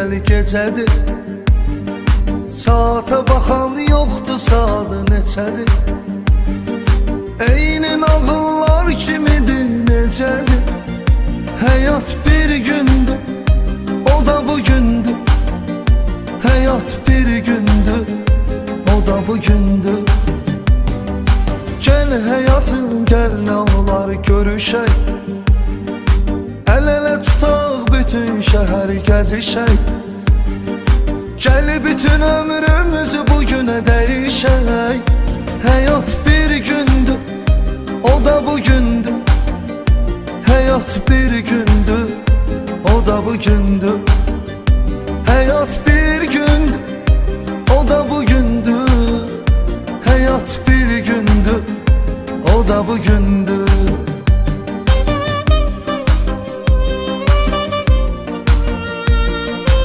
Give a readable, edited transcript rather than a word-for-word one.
gözəl gecədir. Saata baxan yoxdur, saatı neçədir? Eyni nağıllar kimidir, necədir? Həyat bir gündür, o da bugündür. Həyat bir gündür, o da bugündür. Gəl həyatım, gəl nə olar görüşək. El-ele tutaq bütün şəhər gəzişək. Gəl bütün ömrümüzü bugünə dəyişək. Həyat bir gündür, o da bugündür. Həyat bir gündür, o da bugündür.